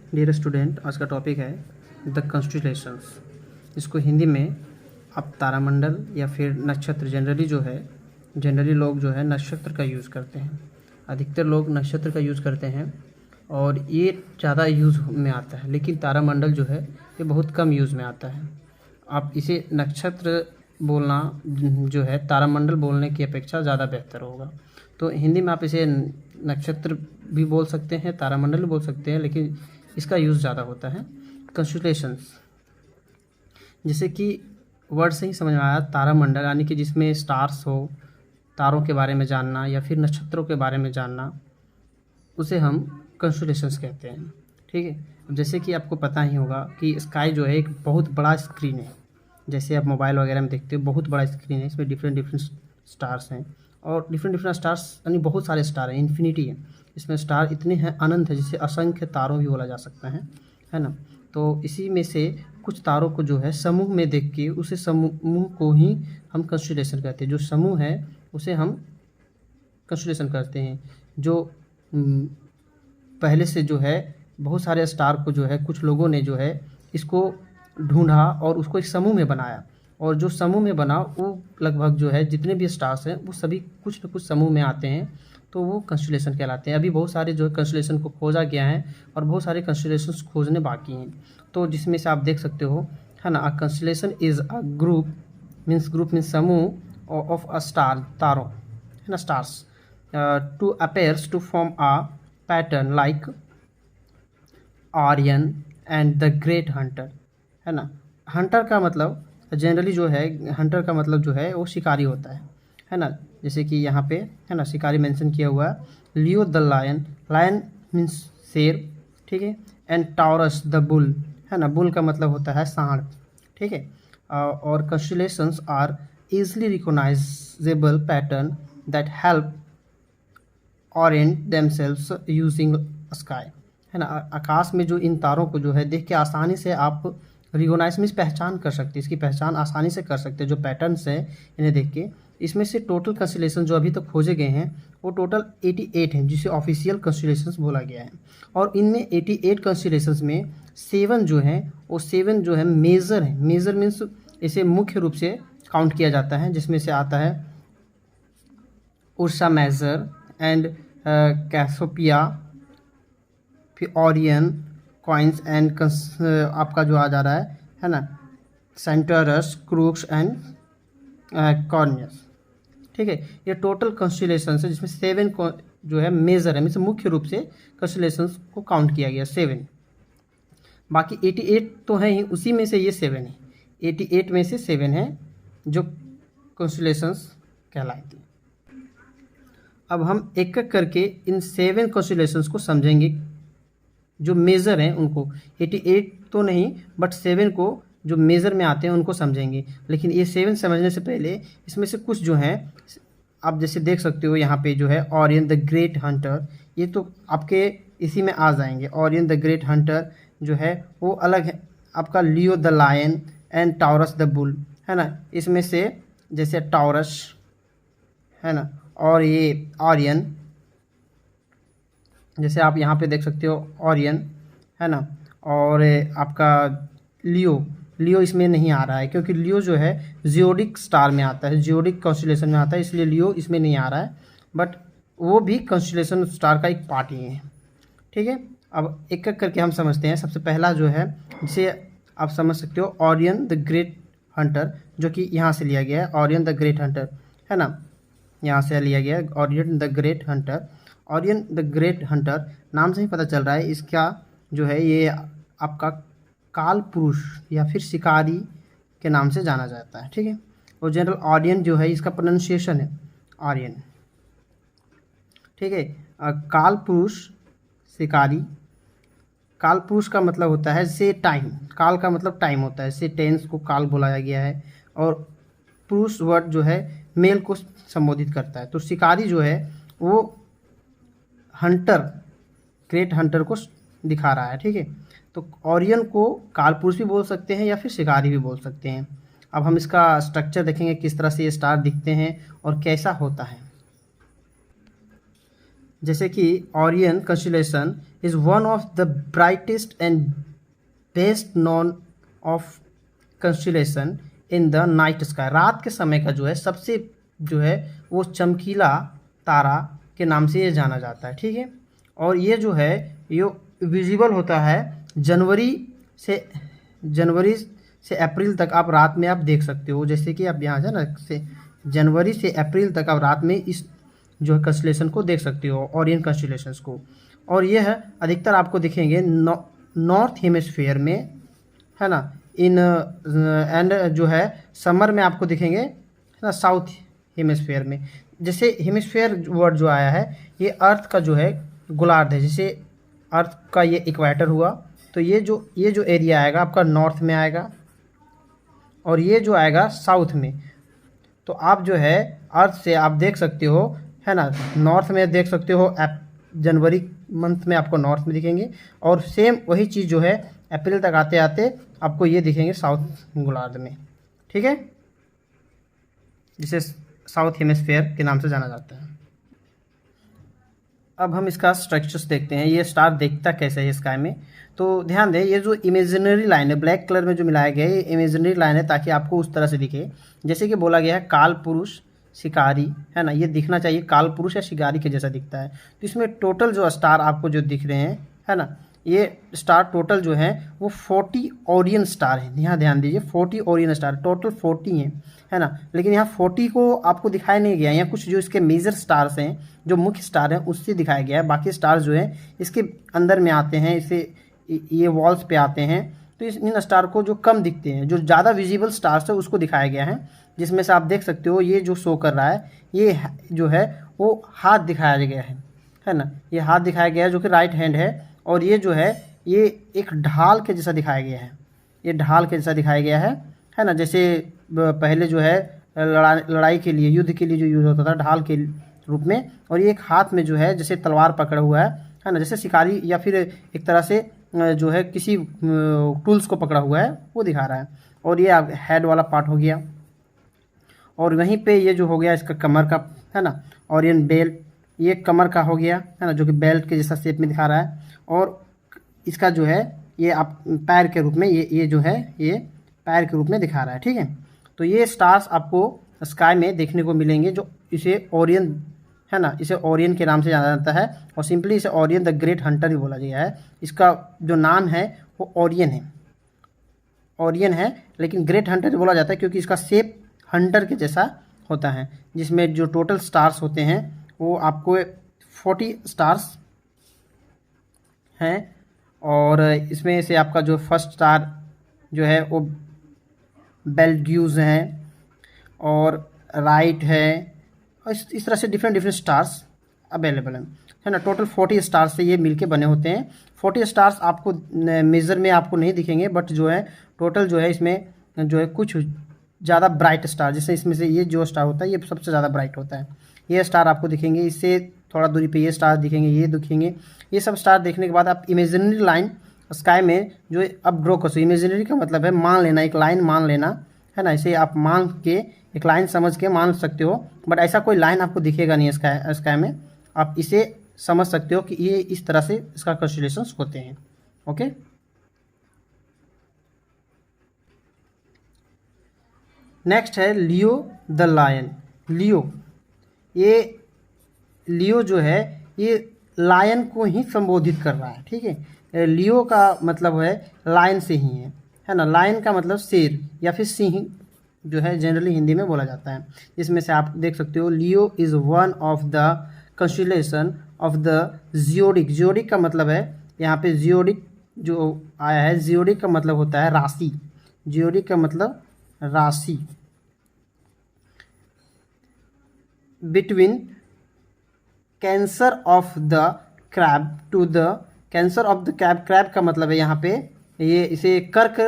Dear student, आज का topic है द कंस्टलेशंस। इसको हिंदी में आप तारामंडल या फिर नक्षत्र जनरली लोग जो है नक्षत्र का यूज़ करते हैं। अधिकतर लोग नक्षत्र का यूज़ करते हैं और ये ज़्यादा यूज़ में आता है, लेकिन तारामंडल जो है ये बहुत कम यूज़ में आता है। आप इसे नक्षत्र बोलना जो है तारामंडल बोलने की अपेक्षा ज़्यादा बेहतर होगा। तो हिंदी में आप इसे नक्षत्र भी बोल सकते हैं, तारामंडल भी बोल सकते हैं, लेकिन इसका यूज़ ज़्यादा होता है। कंस्टलेशंस, जैसे कि वर्ड से ही समझ में आया, तारामंडल यानी कि जिसमें स्टार्स हो, तारों के बारे में जानना या फिर नक्षत्रों के बारे में जानना, उसे हम कंस्टलेशंस कहते हैं। ठीक है। अब जैसे कि आपको पता ही होगा कि स्काई जो है एक बहुत बड़ा स्क्रीन है। जैसे आप मोबाइल वगैरह में देखते हो, बहुत बड़ा स्क्रीन है, इसमें डिफरेंट स्टार्स हैं और डिफरेंट स्टार्स यानी बहुत सारे स्टार हैं, इन्फिनिटी है। इसमें स्टार इतने हैं, अनंत है, जिसे असंख्य तारों भी बोला जा सकता है ना। तो इसी में से कुछ तारों को जो है समूह में देख के उसे समूह को ही हम कंस्टलेशन कहते हैं। जो समूह है उसे हम कंस्टलेशन करते हैं। जो पहले से जो है बहुत सारे स्टार को जो है कुछ लोगों ने जो है इसको ढूंढा और उसको एक समूह में बनाया, और जो समूह में बना वो लगभग जो है जितने भी स्टार्स हैं वो सभी कुछ न कुछ समूह में आते हैं, तो वो कंस्टलेशन कहलाते हैं। अभी बहुत सारे जो है कंस्टलेशन को खोजा गया है और बहुत सारे कंस्टलेशंस खोजने बाकी हैं। तो जिसमें से आप देख सकते हो, है ना, a constellation is a group means समूह ऑफ अ स्टार, तारों, है ना, stars to appears to form a pattern like Orion and the great hunter, है ना। हंटर का मतलब जनरली जो है, हंटर का मतलब जो है वो शिकारी होता है ना। जैसे कि यहाँ पे है ना शिकारी मेंशन किया हुआ है। Leo the lion, lion means शेर, ठीक है। एंड टॉरस द बुल, है ना, बुल का मतलब होता है सांड, ठीक है। और constellations are easily recognisable pattern that help orient themselves using sky, है ना। आकाश में जो इन तारों को जो है देख के आसानी से आप रिकॉग्नाइज मीन्स पहचान कर सकते हैं, इसकी पहचान आसानी से कर सकते हैं। जो पैटर्न्स हैं इन्हें देख के, इसमें से टोटल कंस्टलेशन जो अभी तक खोजे गए हैं वो टोटल 88 हैं, जिसे ऑफिशियल कंस्टलेशंस बोला गया है। और इनमें 88 कंस्टलेशंस में 7 जो हैं वो 7 जो है मेजर हैं। मेजर मीन्स इसे मुख्य रूप से काउंट किया जाता है, जिसमें से आता है उर्सा मेजर एंड कैसोपिया, फिर ओरियन, कॉइन्स एंड आपका जो आ जा रहा है ना, सेंटरस, क्रूक्स एंड कॉर्नियस, ठीक है। ये टोटल कंस्टलेशंस है, जिसमें 7 को जो है मेजर है, मीन्स मुख्य रूप से कंस्टलेशंस को काउंट किया गया 7। बाकी 88 तो हैं ही, उसी में से ये 7 है। 88 में से 7 हैं जो कंस्टलेशंस कहलाती हैं। अब हम एक एक करके इन 7 कंस्टलेशंस को समझेंगे। जो मेज़र हैं उनको, 88 तो नहीं बट 7 को जो मेज़र में आते हैं उनको समझेंगे। लेकिन ये 7 समझने से पहले इसमें से कुछ जो हैं आप जैसे देख सकते हो यहाँ पे जो है ओरियन द ग्रेट हंटर, ये तो आपके इसी में आ जाएंगे। ओरियन द ग्रेट हंटर जो है वो अलग है आपका। Leo the lion and Taurus the bull, है ना। इसमें से जैसे टॉरस, है ना, और ये ओरियन, जैसे आप यहाँ पे देख सकते हो ओरियन, है ना। और आपका लियो इसमें नहीं आ रहा है, क्योंकि लियो जो है जियोडिक स्टार में आता है, जियोडिक कंस्टलेशन में आता है, इसलिए लियो इसमें नहीं आ रहा है। बट वो भी कंस्टलेशन स्टार का एक पार्ट ही है, ठीक है। अब एक एक करके हम समझते हैं। सबसे पहला जो है, जिसे आप समझ सकते हो, ओरियन द ग्रेट हंटर, जो कि यहाँ से लिया गया है, ओरियन द ग्रेट हंटर, है ना, यहाँ से लिया गया है Orion the great Hunter. Orion the great Hunter नाम से ही पता चल रहा है, इसका जो है ये आपका काल पुरुष या फिर शिकारी के नाम से जाना जाता है, ठीक है। और जनरल ओरियन जो है इसका प्रोनाउंसिएशन है ओरियन, ठीक है। काल पुरुष, शिकारी। काल पुरुष का मतलब होता है से टाइम, काल का मतलब टाइम होता है, से टेंस को काल बुलाया गया है। और पुरुष वर्ड जो है मेल को संबोधित करता है। तो शिकारी जो है वो हंटर, ग्रेट हंटर को दिखा रहा है, ठीक है। तो ओरियन को कालपुरुष भी बोल सकते हैं या फिर शिकारी भी बोल सकते हैं। अब हम इसका स्ट्रक्चर देखेंगे, किस तरह से ये स्टार दिखते हैं और कैसा होता है। जैसे कि Orion constellation is one of the brightest and best known of constellation in the night sky. रात के समय का जो है सबसे जो है वो चमकीला तारा के नाम से ये जाना जाता है, ठीक है। और ये जो है ये विजिबल होता है जनवरी से अप्रैल तक आप रात में आप देख सकते हो। जैसे कि आप यहाँ से ना से जनवरी से अप्रैल तक आप रात में इस जो है कंस्टेलेशन को देख सकते हो, ओरियन कंस्टेलेशंस को। और ये है अधिकतर आपको दिखेंगे नॉर्थ हेमिस्फीयर में, है ना, इन एंड जो है समर में आपको दिखेंगे, है ना, साउथ हेमिस्फीयर में। जैसे हेमिस्फीयर वर्ड जो आया है ये अर्थ का जो है गोलार्ध है। जैसे अर्थ का ये इक्वेटर हुआ तो ये जो एरिया आएगा आपका नॉर्थ में आएगा और ये जो आएगा साउथ में। तो आप जो है अर्थ से आप देख सकते हो, है ना, नॉर्थ में देख सकते हो, जनवरी मंथ में आपको नॉर्थ में दिखेंगे और सेम वही चीज़ जो है अप्रैल तक आते आते आपको ये दिखेंगे साउथ गोलार्ध में, ठीक है, जिसे साउथ हेमिस्फीयर के नाम से जाना जाता है। अब हम इसका स्ट्रक्चर्स देखते हैं, ये स्टार देखता कैसे है स्काई में। तो ध्यान दें, ये जो इमेजिनरी लाइन है ब्लैक कलर में जो मिलाया गया है ये इमेजिनरी लाइन है ताकि आपको उस तरह से दिखे। जैसे कि बोला गया है काल पुरुष शिकारी, है ना, ये दिखना चाहिए काल पुरुष या शिकारी के जैसा दिखता है। तो इसमें टोटल जो स्टार आपको जो दिख रहे हैं, है ना, ये स्टार टोटल जो है वो 40 ओरियन स्टार है। यहाँ ध्यान दीजिए 40 ओरियन स्टार टोटल 40 हैं, है ना। लेकिन यहाँ 40 को आपको दिखाया नहीं गया, यहाँ कुछ जो इसके मेजर स्टार्स हैं जो मुख्य स्टार हैं उससे दिखाया गया है। बाकी स्टार जो है इसके अंदर में आते हैं, इसे ये वॉल्स पे आते हैं। तो इन स्टार को जो कम दिखते हैं, जो ज़्यादा विजिबल स्टार्स है उसको दिखाया गया है। जिसमें से आप देख सकते हो ये जो शो कर रहा है ये जो है वो हाथ दिखाया गया है ना, ये हाथ दिखाया गया है जो कि राइट हैंड है। और ये जो है ये एक ढाल के जैसा दिखाया गया है, ये ढाल के जैसा दिखाया गया है ना। जैसे पहले जो है लड़ाई के लिए, युद्ध के लिए जो यूज़ होता था ढाल के रूप में। और ये एक हाथ में जो है जैसे तलवार पकड़ा हुआ है ना, जैसे शिकारी या फिर एक तरह से जो है किसी टूल्स को पकड़ा हुआ है वो दिखा रहा है। और ये हेड वाला पार्ट हो गया। और वहीं पे ये जो हो गया इसका कमर का, है ना, ओरियन बेल्ट, ये कमर का हो गया, है ना, जो कि बेल्ट के जैसा शेप में दिखा रहा है। और इसका जो है ये आप पैर के रूप में ये जो है ये पैर के रूप में दिखा रहा है, ठीक है। तो ये स्टार्स आपको स्काई में देखने को मिलेंगे जो इसे ओरियन, है ना, इसे ओरियन के नाम से जाना जाता है। और सिंपली इसे ओरियन द ग्रेट हंटर ही बोला गया है। इसका जो नाम है वो ओरियन है, ओरियन है, लेकिन ग्रेट हंटर बोला जाता है क्योंकि इसका शेप हंटर के जैसा होता है। जिसमें जो टोटल स्टार्स होते हैं वो आपको 40 स्टार्स हैं। और इसमें से आपका जो फर्स्ट स्टार जो है वो बेल्ग्यूज है और राइट है। और इस तरह से डिफरेंट स्टार्स अवेलेबल हैं, है ना। टोटल 40 स्टार्स से ये मिलके बने होते हैं। 40 स्टार्स आपको मेज़र में आपको नहीं दिखेंगे, बट जो है टोटल जो है इसमें जो है कुछ ज़्यादा ब्राइट स्टार, जैसे इसमें से ये जो स्टार होता है ये सबसे ज़्यादा ब्राइट होता है। ये स्टार आपको दिखेंगे, इससे थोड़ा दूरी पे ये स्टार दिखेंगे, ये दिखेंगे। ये सब स्टार देखने के बाद आप इमेजिनरी लाइन स्काई में जो अब ड्रॉ कर सकते। इमेजिनरी का मतलब है मान लेना, एक लाइन मान लेना, है ना। इसे आप मान के एक लाइन समझ के मान सकते हो, बट ऐसा कोई लाइन आपको दिखेगा नहीं स्काई में। आप इसे समझ सकते हो कि ये इस तरह से इसका कंस्टेलेशंस होते हैं, ओके। नेक्स्ट है लियो द लायन। लियो जो है ये लायन को ही संबोधित कर रहा है, ठीक है। लियो का मतलब है लायन से ही है ना। लायन का मतलब शेर या फिर सिंह जो है जनरली हिंदी में बोला जाता है। इसमें से आप देख सकते हो Leo is one of the constellation of the zodiac. Zodiac का मतलब है यहाँ पे जियोडिक जो आया है, जियोडिक का मतलब होता है राशि। जियोडिक का मतलब राशि। Between Cancer of the crab to the Cancer of the crab का मतलब है यहाँ पे ये इसे कर्क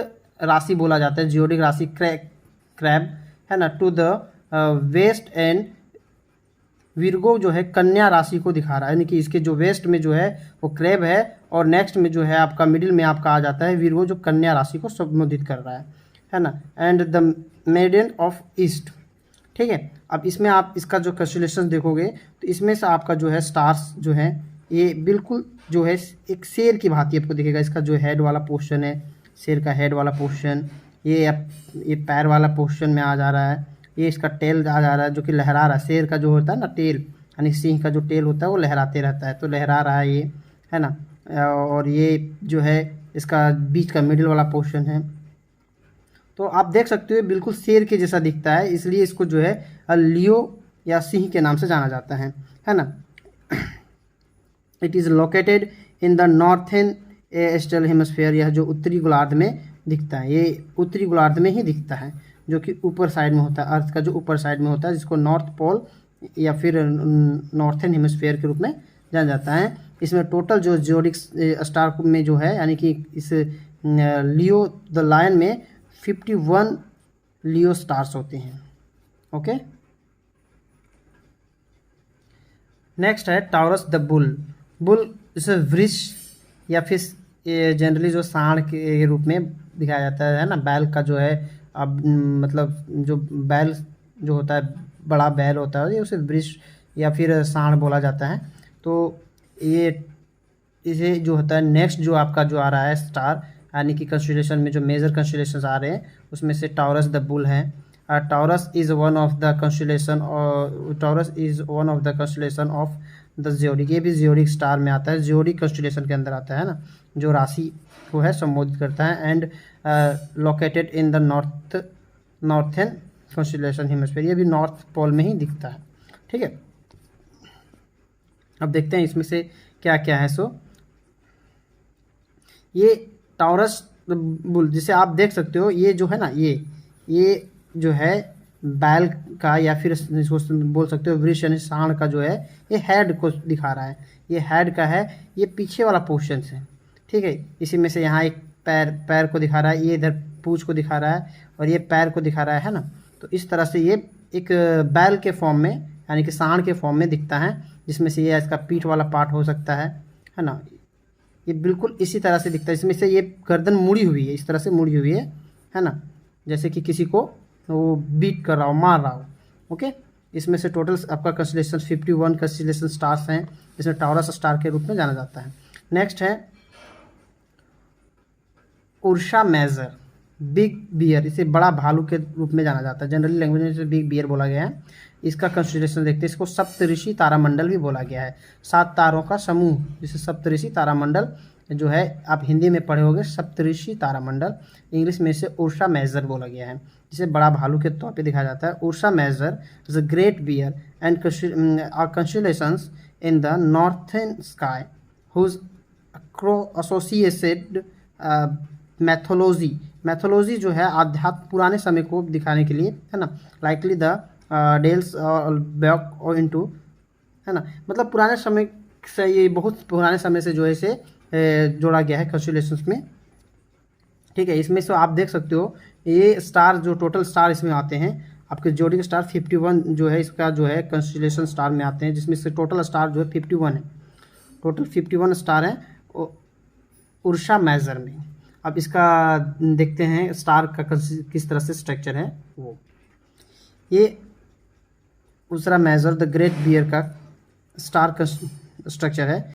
राशि बोला जाता है, जियोडिक राशि क्रैब, है ना, to the west and Virgo जो है कन्या राशि को दिखा रहा है। यानी कि इसके जो वेस्ट में जो है वो क्रैब है और नेक्स्ट में जो है आपका मिडिल में आपका आ जाता है विर्गो जो कन्या राशि को संबोधित कर रहा है ना। And the maiden of east, ठीक है। अब इसमें आप इसका जो कंस्टेलेशन देखोगे तो इसमें से आपका जो है स्टार्स जो है ये बिल्कुल जो है एक शेर की भांति आपको दिखेगा। इसका जो हेड वाला पोर्शन है, शेर का हेड वाला पोर्शन, ये पैर वाला पोर्शन में आ जा रहा है। ये इसका टेल आ जा रहा है जो कि लहरा रहा है। शेर का जो होता है ना टेल, यानी सिंह का जो टेल होता है वो लहराते रहता है, तो लहरा रहा है ये, है ना। और ये जो है इसका बीच का मिडिल वाला पोर्शन है। तो आप देख सकते हो बिल्कुल शेर के जैसा दिखता है, इसलिए इसको जो है लियो या सिंह के नाम से जाना जाता है ना। It is located in the northern celestial hemisphere. यह जो उत्तरी गोलार्ध में दिखता है, ये उत्तरी गोलार्ध में ही दिखता है, जो कि ऊपर साइड में होता है, अर्थ का जो ऊपर साइड में होता है, जिसको नॉर्थ पोल या फिर नॉर्थन हेमस्फेयर के रूप में जाना जाता है। इसमें टोटल जो जियोडिक स्टार में जो है, यानी कि इस लियो द लायन में 51 लियो स्टार्स होते हैं। ओके, नेक्स्ट है टॉरस द बुल। बुल इसे वृष या फिर जनरली जो सांड के रूप में दिखाया जाता है ना। बैल का जो है अब मतलब जो बैल जो होता है, बड़ा बैल होता है, ये उसे वृष या फिर सांड बोला जाता है। तो ये इसे जो होता है नेक्स्ट जो आपका जो आ रहा है स्टार, यानी कि कंस्टेलेशन में जो मेजर कंस्टेलेशन आ रहे हैं उसमें से टॉरस द बुल है। Taurus is one of the constellation, और Taurus is one of the constellation of the zodiac. ये भी जियोडिक स्टार में आता है, जियोडिक कंस्टेलेशन के अंदर आता है ना, जो राशि को है संबोधित करता है। And located in the northern constellation hemisphere. ये भी नॉर्थ पोल में ही दिखता है। ठीक है, अब देखते हैं इसमें से क्या क्या है। सो ये टॉरस बुल जिसे आप देख सकते हो, ये जो है ना, ये जो है बैल का या फिर इसको बोल सकते हो वृष यानी सांड का जो है, ये हेड को दिखा रहा है। ये हेड का है, ये पीछे वाला पोर्शन है। ठीक है, इसी में से यहाँ एक पैर को दिखा रहा है, ये इधर पूंछ को दिखा रहा है, और ये पैर को दिखा रहा है ना। तो इस तरह से ये एक बैल के फॉर्म में, यानी कि सांड के फॉर्म में दिखता है, जिसमें से ये इसका पीठ वाला पार्ट हो सकता है ना। ये बिल्कुल इसी तरह से दिखता है। इसमें से ये गर्दन मुड़ी हुई है, इस तरह से मुड़ी हुई है ना, जैसे कि किसी को वो बीट कर रहा हो, मार रहा हो। ओके, इसमें से टोटल आपका कंस्टेलेशन 51 कंस्टेलेशन स्टार्स हैं, इसमें टॉरस स्टार के रूप में जाना जाता है। नेक्स्ट है उर्सा मेजर, बिग बियर। इसे बड़ा भालू के रूप में जाना जाता है, जनरली लैंग्वेज में इसे बिग बियर बोला गया है। इसका कंस्टेलेशन देखते हैं, इसको सप्तऋषि तारामंडल भी बोला गया है, 7 तारों का समूह, जिसे सप्तऋषि तारामंडल जो है आप हिंदी में पढ़े होंगे सप्तऋषि तारामंडल, इंग्लिश में इसे उर्सा मेजर बोला गया है, जिसे बड़ा भालू के तौर पे दिखाया जाता है। Ursa Major is a great bear and constellations in the northern sky whose associated mythology जो है अध्यात्म पुराने समय को दिखाने के लिए, है ना। लाइकली द डेल्स बैक और इनटू, है ना, मतलब पुराने समय से, ये बहुत पुराने समय से जो है इसे जोड़ा गया है कंस्टेलेशंस में। ठीक है, इसमें से आप देख सकते हो ये स्टार जो टोटल स्टार इसमें आते हैं, आपके जोड़ी स्टार 51 जो है इसका जो है कंस्टेलेशन स्टार में आते हैं, जिसमें से टोटल स्टार जो है 51 है, टोटल 51 स्टार है उर्सा मेजर में। अब इसका देखते हैं स्टार का किस तरह से स्ट्रक्चर है। वो ये Ursa Major the great bear का स्टार का स्ट्रक्चर है।